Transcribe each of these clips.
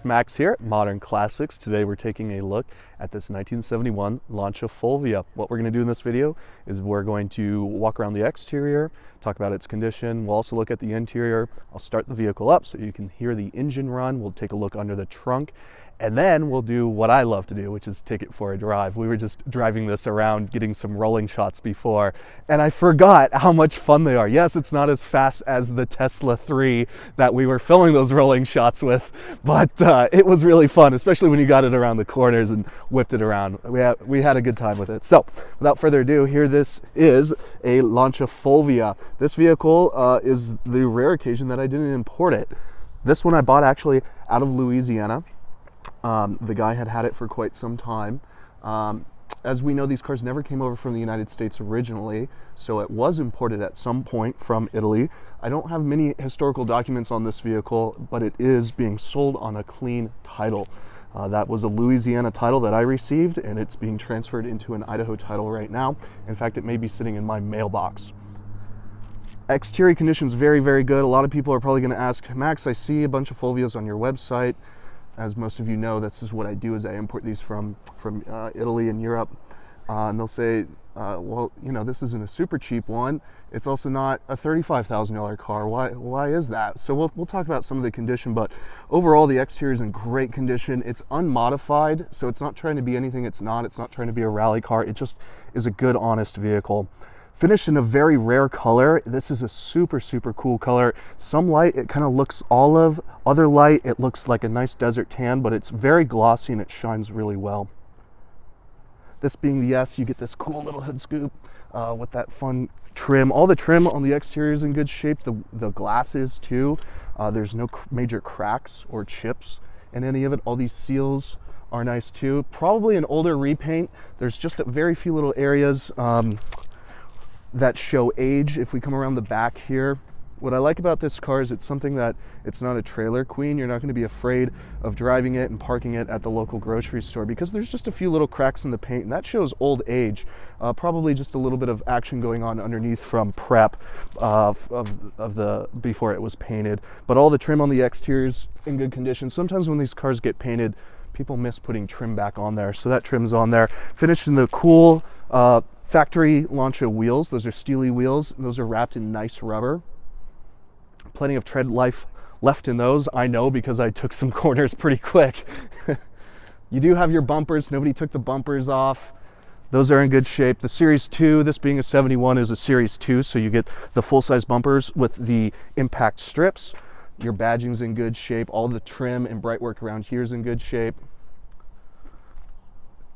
Max here at Modern Classics. Today we're taking a look at this 1971 Lancia Fulvia. What we're going to do in this video is we're going to walk around the exterior, talk about its condition. We'll also look at the interior. I'll start the vehicle up so you can hear the engine run. We'll take a look under the trunk. And then we'll do what I love to do, which is take it for a drive. We were just driving this around, getting some rolling shots before, and I forgot how much fun they are. Yes, it's not as fast as the Tesla 3 that we were filming those rolling shots with, but it was really fun, especially when you got it around the corners and whipped it around. We had a good time with it. So without further ado, here this is a Lancia Fulvia. This vehicle is the rare occasion that I didn't import it. This one I bought actually out of Louisiana. The guy had it for quite some time. As we know, these cars never came over from the United States originally, so it was imported at some point from Italy. I don't have many historical documents on this vehicle, but it is being sold on a clean title. That was a Louisiana title that I received, and it's being transferred into an Idaho title right now. In fact, it may be sitting in my mailbox. Exterior conditions very, very good. A lot of people are probably going to ask, Max, I see a bunch of Fulvias on your website. As most of you know, this is what I do, is I import these from Italy and Europe. And they'll say, well, you know, this isn't a super cheap one. It's also not a $35,000 car. Why is that? So we'll talk about some of the condition, but overall the exterior is in great condition. It's unmodified, so it's not trying to be anything it's not. It's not trying to be a rally car. It just is a good, honest vehicle. Finished in a very rare color. This is a super, super cool color. Some light, it kind of looks olive. Other light, it looks like a nice desert tan, but it's very glossy and it shines really well. This being the S, you get this cool little hood scoop with that fun trim. All the trim on the exterior is in good shape. The glass is too. There's no major cracks or chips in any of it. All these seals are nice too. Probably an older repaint. There's just a very few little areas that show age. If we come around the back here, what I like about this car is it's something that it's not a trailer queen. You're not going to be afraid of driving it and parking it at the local grocery store because there's just a few little cracks in the paint, and that shows old age. Probably just a little bit of action going on underneath from prep of the before it was painted. But all the trim on the exterior is in good condition. Sometimes when these cars get painted, people miss putting trim back on there, so that trim's on there. Finished in the cool factory Lancia wheels. Those are steely wheels. Those are wrapped in nice rubber. Plenty of tread life left in those, I know, because I took some corners pretty quick. You do have your bumpers. Nobody took the bumpers off. Those are in good shape. The Series 2, this being a 71, is a Series 2, so you get the full-size bumpers with the impact strips. Your badging's in good shape. All the trim and bright work around here is in good shape.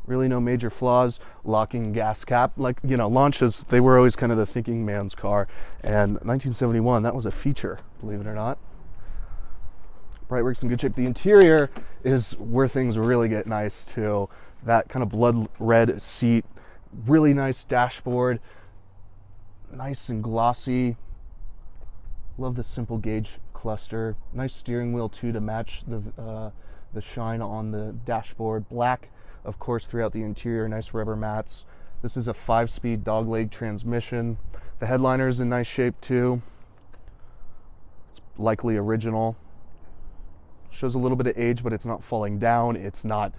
Really no major flaws. Locking gas cap, like, you know, Lancias, they were always kind of the thinking man's car, and 1971, that was a feature, believe it or not. Bright work's in good shape. The interior is where things really get nice too. That kind of blood red seat, really nice dashboard, nice and glossy. Love the simple gauge cluster. Nice steering wheel too to match the shine on the dashboard. Black, of course, throughout the interior. Nice rubber mats. This is a 5-speed dogleg transmission. The headliner is in nice shape too. It's likely original. Shows a little bit of age, but it's not falling down. It's not,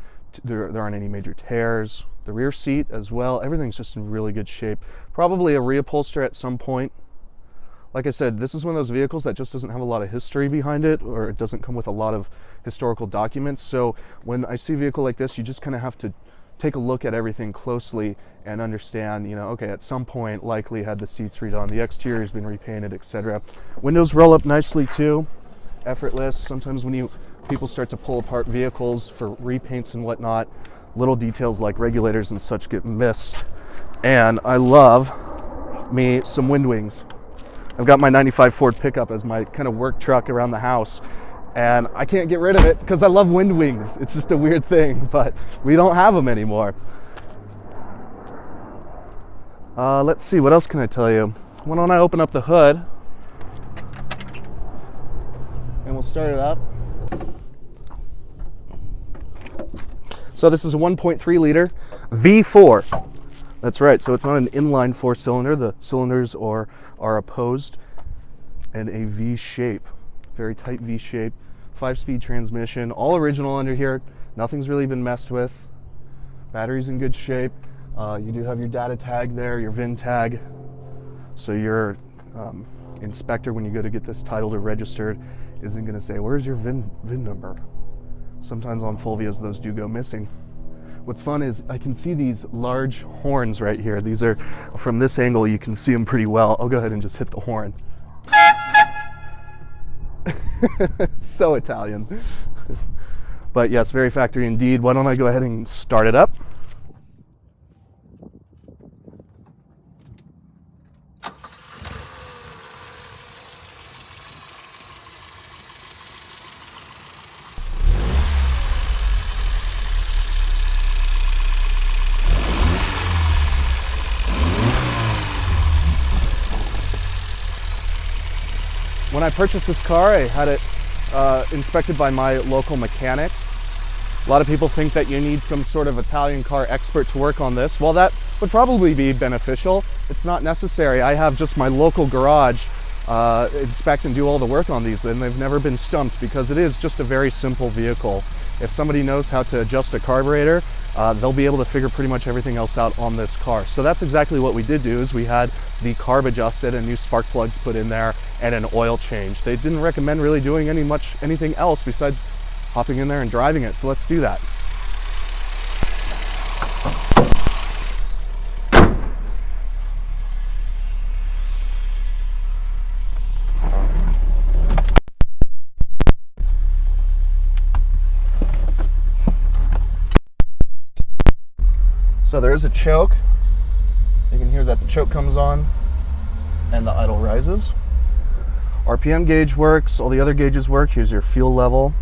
there aren't any major tears. The rear seat as well, everything's just in really good shape. Probably a reupholster at some point. Like I said, this is one of those vehicles that just doesn't have a lot of history behind it, or it doesn't come with a lot of historical documents. So when I see a vehicle like this, you just kind of have to take a look at everything closely and understand, you know, okay, at some point likely had the seats redone, the exterior has been repainted, etc. Windows roll up nicely too, effortless. Sometimes when people start to pull apart vehicles for repaints and whatnot, little details like regulators and such get missed. And I love me some wind wings. I've got my 95 Ford pickup as my kind of work truck around the house, and I can't get rid of it because I love wind wings. It's just a weird thing, but we don't have them anymore. Let's see, what else can I tell you? Why don't I open up the hood and we'll start it up. So this is a 1.3 liter V4. That's right, so it's not an inline 4-cylinder. The cylinders are opposed, and a V shape, very tight V shape, 5-speed transmission, all original under here. Nothing's really been messed with. Battery's in good shape. You do have your data tag there, your VIN tag. So your inspector, when you go to get this titled or registered, isn't going to say, where's your VIN number? Sometimes on Fulvias those do go missing. What's fun is I can see these large horns right here. These are, from this angle, you can see them pretty well. I'll go ahead and just hit the horn. So Italian. But yes, very factory indeed. Why don't I go ahead and start it up? When I purchased this car, I had it inspected by my local mechanic. A lot of people think that you need some sort of Italian car expert to work on this. Well, that would probably be beneficial. It's not necessary. I have just my local garage inspect and do all the work on these, and they've never been stumped because it is just a very simple vehicle. If somebody knows how to adjust a carburetor, they'll be able to figure pretty much everything else out on this car. So that's exactly what we did do, is we had the carb adjusted and new spark plugs put in there and an oil change. They didn't recommend really doing anything else besides hopping in there and driving it. So let's do that. So there is a choke. You can hear that the choke comes on and the idle rises. RPM gauge works, all the other gauges work. Here's your fuel level,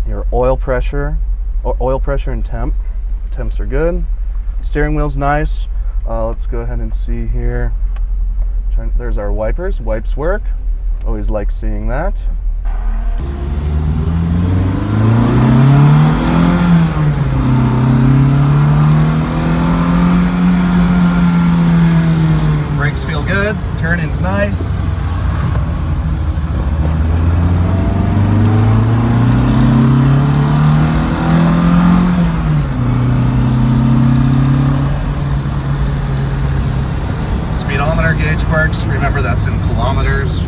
your oil pressure and temp. Temps are good. Steering wheel's nice. Let's go ahead and see here. There's our wipers. Wipes work. Always like seeing that. Brakes feel good, turn-in's nice. Speedometer gauge works, remember that's in kilometers.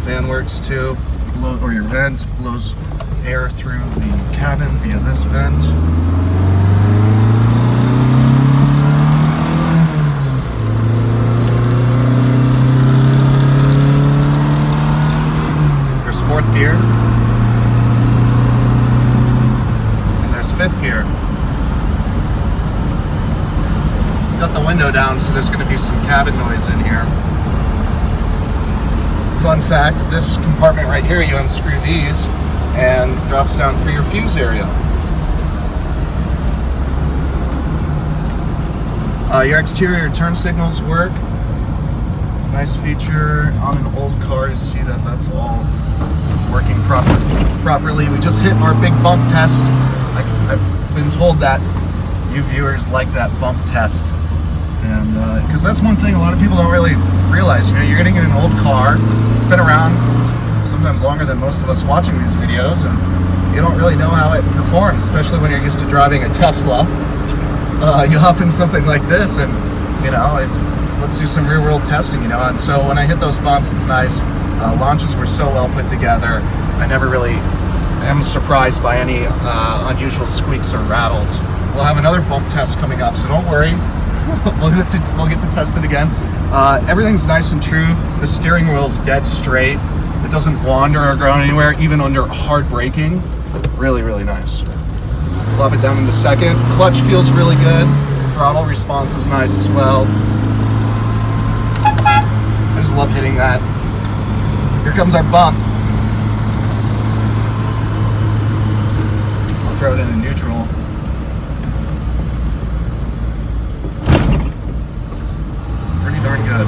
Fan works too, or your vent blows air through the cabin via this vent. Fourth gear, and there's fifth gear. Got the window down, so there's going to be some cabin noise in here. Fun fact, this compartment right here, you unscrew these and drops down for your fuse area. Your exterior turn signals work. Nice feature on an old car to see that that's all working properly. We just hit our big bump test. I've been told that you viewers like that bump test, and because that's one thing a lot of people don't really realize. You know, you're getting in an old car. It's been around sometimes longer than most of us watching these videos, and you don't really know how it performs, especially when you're used to driving a Tesla. You hop in something like this, and you know, let's do some real-world testing. You know, and so when I hit those bumps, it's nice. Launches were so well put together. I never really am surprised by any unusual squeaks or rattles. We'll have another bump test coming up, so don't worry. we'll get to test it again. Everything's nice and true. The steering wheel's dead straight. It doesn't wander or go anywhere, even under hard braking. Really, really nice. Plop it down into second. Clutch feels really good. Throttle response is nice as well. I just love hitting that. Here comes our bump. I'll throw it into neutral. Pretty darn good.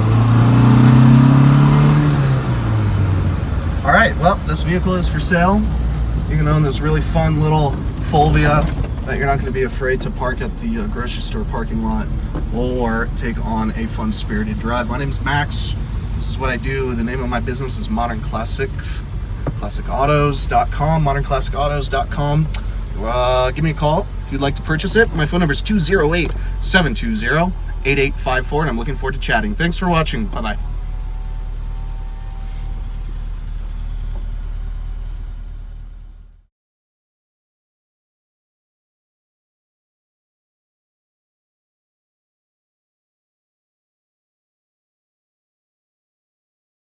Alright, well, this vehicle is for sale. You can own this really fun little Fulvia that you're not going to be afraid to park at the grocery store parking lot or take on a fun spirited drive. My name's Max. This is what I do. The name of my business is Modern Classics, classicautos.com, modernclassicautos.com. Give me a call if you'd like to purchase it. My phone number is 208-720-8854, and I'm looking forward to chatting. Thanks for watching. Bye-bye.